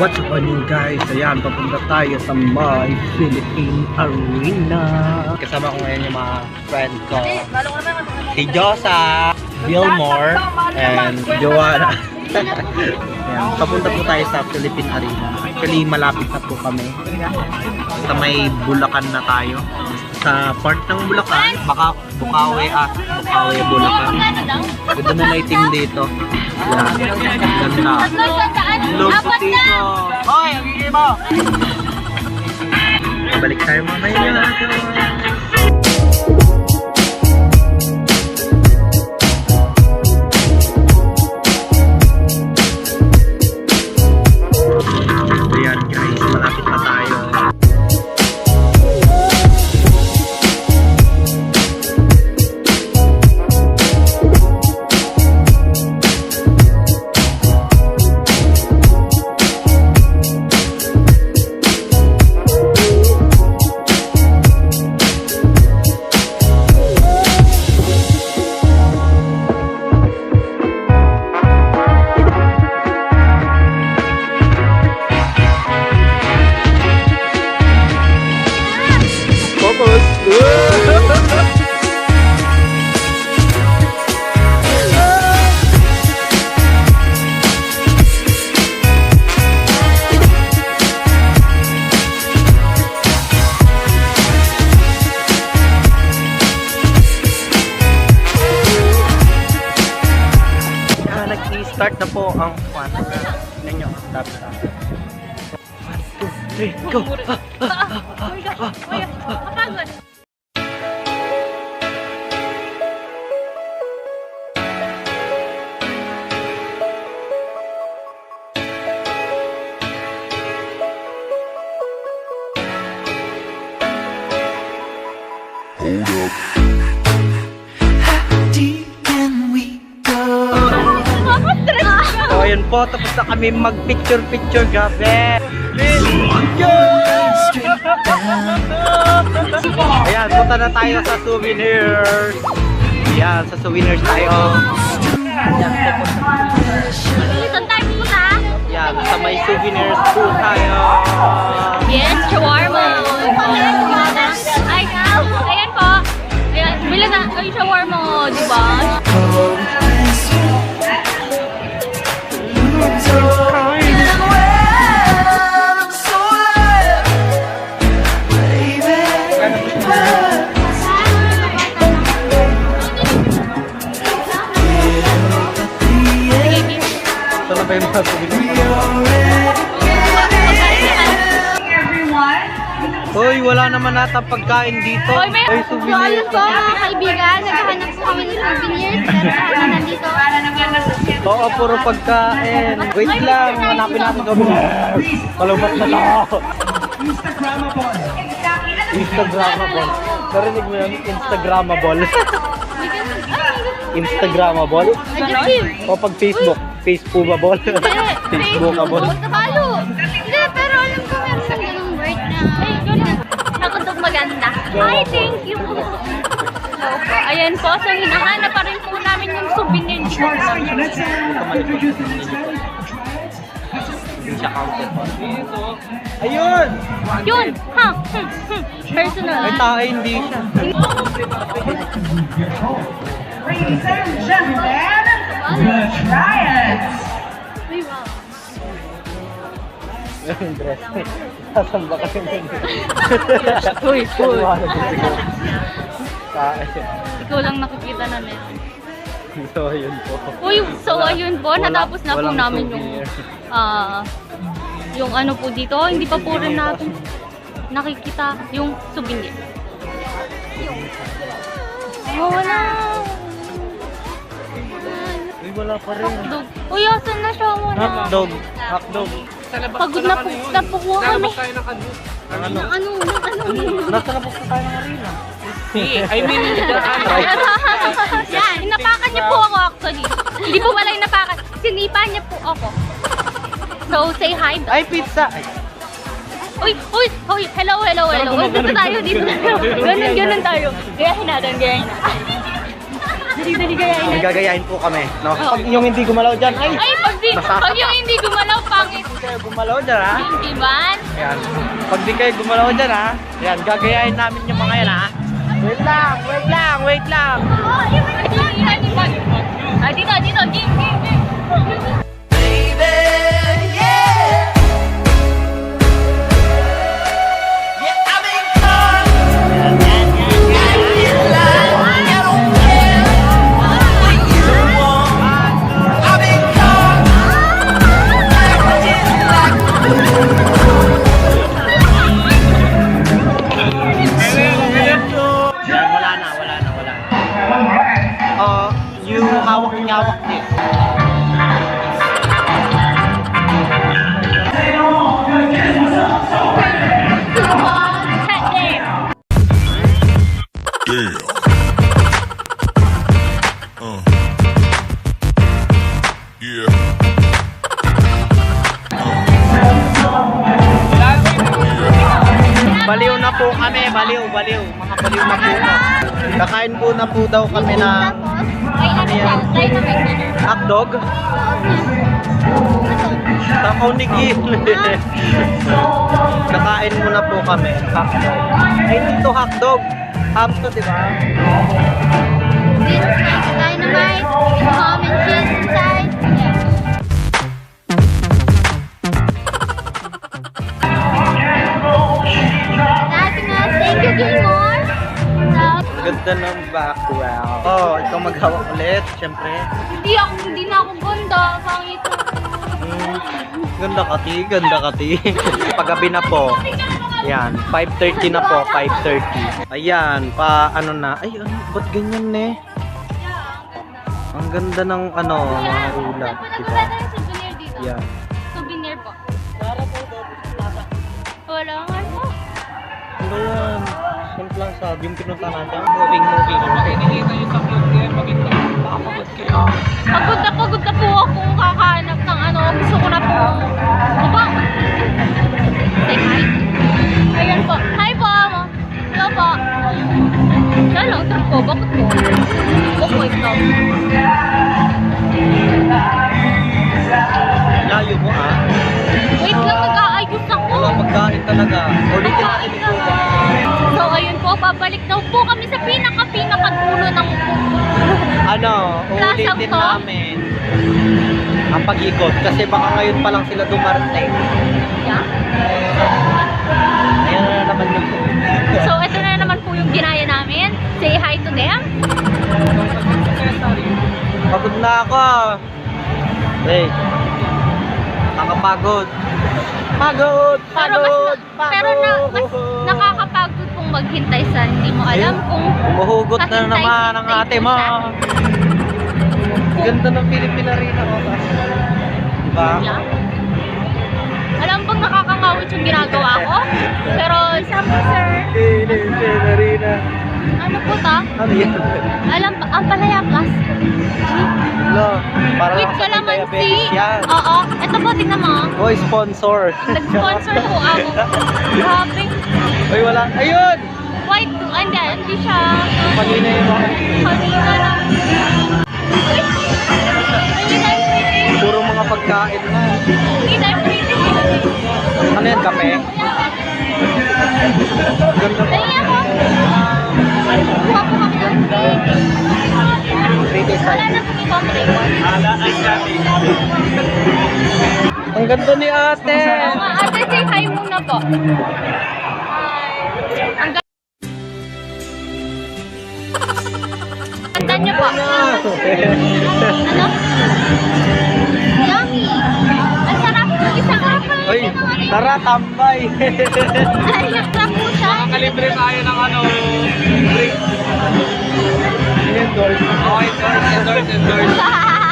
What's up on guys? Ayan, papunta tayo sa my Philippine Arena. Kasama ko ngayon yung mga friend ko. Si Josa, Billmore, and Joanna. Ayan, papunta po tayo sa Philippine Arena. Actually, malapit na po kami. Sa may Bulacan na tayo. Sa part ng Bulacan, baka Bukawi at Bukawi, Bulacan. Ganda na lighting dito. Yan, ganda. Look dito. Hoy, ang gigi mo! Balik tayo mamaya. Ayan guys, malapit na tayo. Start na po ang fun. Tingnan nyo, dapat na. 1, 2, 3, go! Hold up. So ayun po, tapos na kami mag-picture-picture gabi. Ayan, punta na tayo sa souvenirs. Ayan, sa souvenirs tayo. Saan tayo punta? Ayan, sa may souvenirs po tayo. Yes, shawarma. Ay, ayan po. Ayan, bilang na ay shawarma, di ba? Sana pa yung mga souvenirs. Hoy, wala naman nata pagkain dito. Hoy, may souvenirs. po mga kaibigan. Naghahanap po kami ng souvenirs. Pero nandito. Oo, puro pagkain. Wait lang, hanapin natin souvenirs. Palubat na to. Instagramable. Narinig mo yun? Instagramable. Instagramable? O pag Facebook? Facebookable? Facebookable. Nakalo. Hindi, pero alam ko meron ng ganung word na nakatog maganda. Ay, thank you po. Ayan po, so hinahanap pa rin po namin yung souvenir dito. Ayun! Yun! Ha? Personal. Ay, tayo hindi siya. Ladies and gentlemen, the Triads. Uy, wow. Yung dress. Sasamba ka rin. Uy, cool. Tayo. Ikaw lang nakikita namin. So, ayun po. Uy, so ayun po, natapos na po Walang namin souvenir. yung ano po dito. Hindi pa po rin natin nakikita yung souvenir. Oh, wala. Uy, wala pa rin. Hotdog. Uy, asan na siya? Wala. Hotdog. Hotdog. Pagod na po kami. Ang ano? Ano? Nasa na po tayo ng arena. I mean, Yan, inapakan niya po ako actually. Hindi po wala inapakan. Sinipa niya po ako. So, say hi. Ay, pizza! Ay. Uy, hello. Uy, dito tayo. Ganun tayo. Gayahin natin. Dali-dali gayain May natin. gagayahin po kami. No? Pag yung hindi gumalaw dyan, ay! Ay, pag yung hindi gumalaw, pangit. Hindi kayo gumalaw dyan, ha? Hindi man. Ayan. Pag di kayo gumalaw dyan, ha? Ayan, gagayahin namin yung mga yan, ha? Wait lang, wait lang, wait lang. Oh, yung ay, dito, game. Yung hawak-hawak din. Damn. Yeah. Baliw na po kami, baliw. Mga baliw na po. Kakain po na po daw kami na Ay, ano siya? Dynamite. hotdog. Takaw ni Gil. Kakain muna po kami. Hotdog. Ay, dito hotdog. Ham to, di ba? Dynamite. Mom and cheese inside. Thank you, Gilmore. Ganda ng background. Oh, ikaw maghawak ulit, syempre. Hindi na ako ganda. Pangit. Ganda kati. Paggabi na po. Yan, 5:30 na po, 5:30. Ayan, ano na. Ay, ano, ba't ganyan ne? Ang ganda ng mga ulap, diba? Souvenir dito. Yan. Souvenir po. Wala nga po. Ano yan? Simple lang sa yung pinunta natin. Moving. Pagod na po akong kakahanap ng gusto ko na po. Aba! Say hi. Ayan po. Hi po! Hello po. Yan lang, trip ko. Bakit po? Wait lang. Layo mo Wait lang, nag-aayos ako. Wala magkain talaga. Ulitin natin ito. So, ayun po, babalik daw po kami sa pinaka-dulo ng Ulitin namin ang pag-ikot kasi baka ngayon pa lang sila dumarating. Yeah. Ayan na naman yung So, ito na naman po yung ginaya namin. Say hi to them. Pagod na ako. Hey. Nakakapagod. Pero mas nakakapagod pong maghintay sa hindi mo alam kung Umuhugot na kahintay- naman ang hintay ate po mo. siya. Ganda ng Philippine Arena ko. Diba? Yeah. Alam bang nakakangawit yung ginagawa ko? Pero sabi sir, Philippine Arena. ano po ta? Ano yan? Alam, ang palaya plus. Lo, para With lang sa may calamansi. diabetes yan. Oo. Ito po, tingnan mo. Oy, sponsor. Nag-sponsor po ako. Grabe. Oy, wala. Ayun! White, hindi siya. Kanina yung mga. Kanina lang. Hindi na pretty. Puro mga pagkain na. Hindi na pretty. Ano yan, kape? Ganda pa. Dali ako. Kuha po kami ng cake. 3 days Wala time. na po ibang flavor. Ang ganda ni ate. Oo nga, ate, say hi muna po. Hi. Ang ganda niyo po. Ano? Yummy. Ang sarap po. Isang apple. Oy, tara, tambay. Ayos na po siya. Kalibre tayo ng drink. Endorse. Okay, endorse.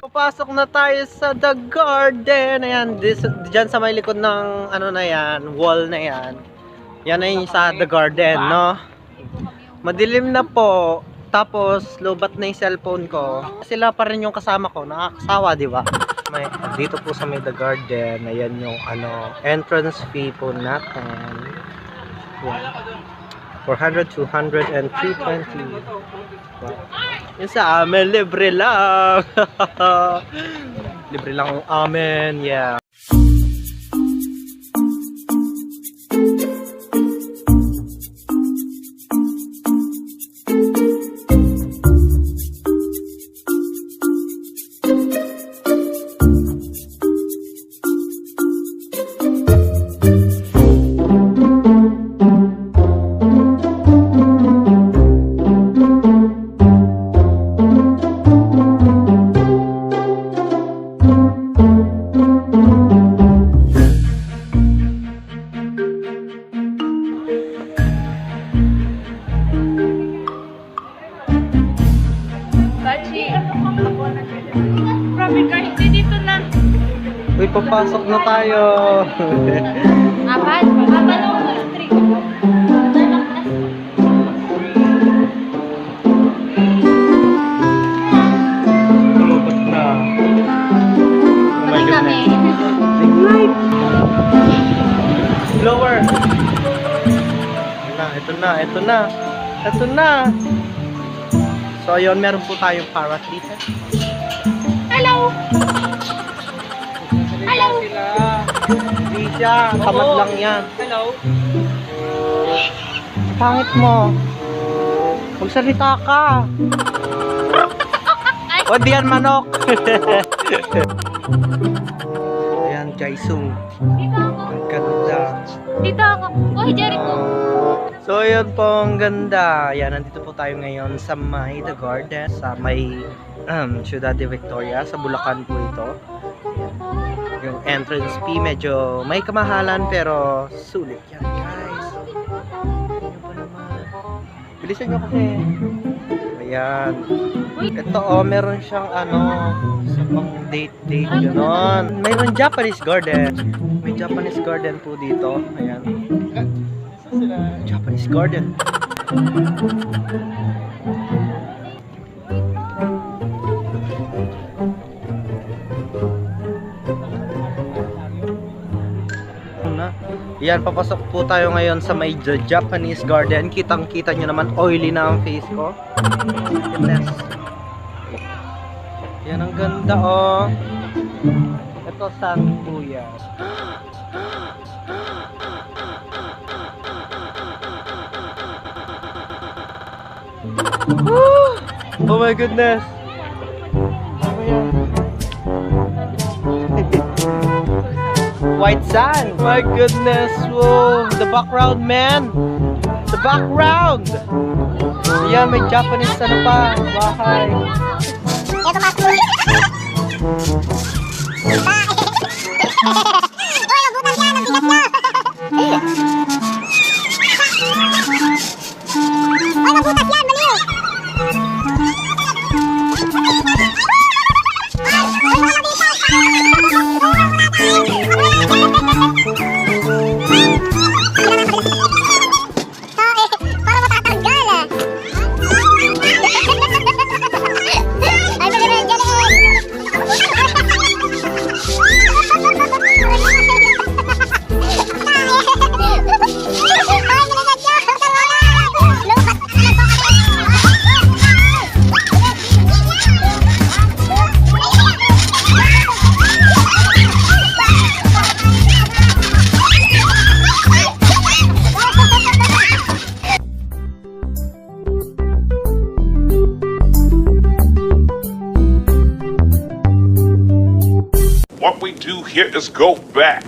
Papasok na tayo sa The Garden. Ayan, dyan sa may likod ng na yan, wall na yan. Yan na yung sa The Garden, no? Madilim na po. Tapos, lobat na yung cellphone ko. Sila pa rin yung kasama ko. Nakakasawa, di ba? Dito po sa may The Garden. Ayan yung entrance fee po natin. Yan. 400, 200, and 320. Wow. Yung sa amin, libre lang. Libre lang ang amin, yeah. Uy, papasok na tayo. Apat, babalong sa street. Lupot na. Oh my Kami. goodness. Lower. Ito na. So, ayun, meron po tayong parrot dito. Hello! Hello! Hindi siya, tamad lang yan. Hello. Pangit mo. Magsalita ka. O, di yan manok. Ayan guys, so Dito ako. ang ganda. Dito ako. Oh, Jericho. So ayun po, ang ganda. Ayan, nandito po tayo ngayon sa may The Garden, sa may Ciudad de Victoria, sa Bulacan po ito. Ayan. Yung entrance fee medyo may kamahalan pero sulit yan guys. Ayan pa naman. Bilisan nyo kasi. Ayan. Ito meron siyang sa pang date gano'n. Mayroon Japanese garden. May Japanese garden po dito. Ayan. Japanese garden. Yan, papasok po tayo ngayon sa may Japanese garden. Kitang-kita nyo naman, oily na ang face ko. Goodness. Yan, ang ganda oh. Ito, sand po yan. Oh my goodness. White sand. My goodness. Whoa. The background, man. The background. Ayan, may Japanese pa. Bahay. What we do here is go back.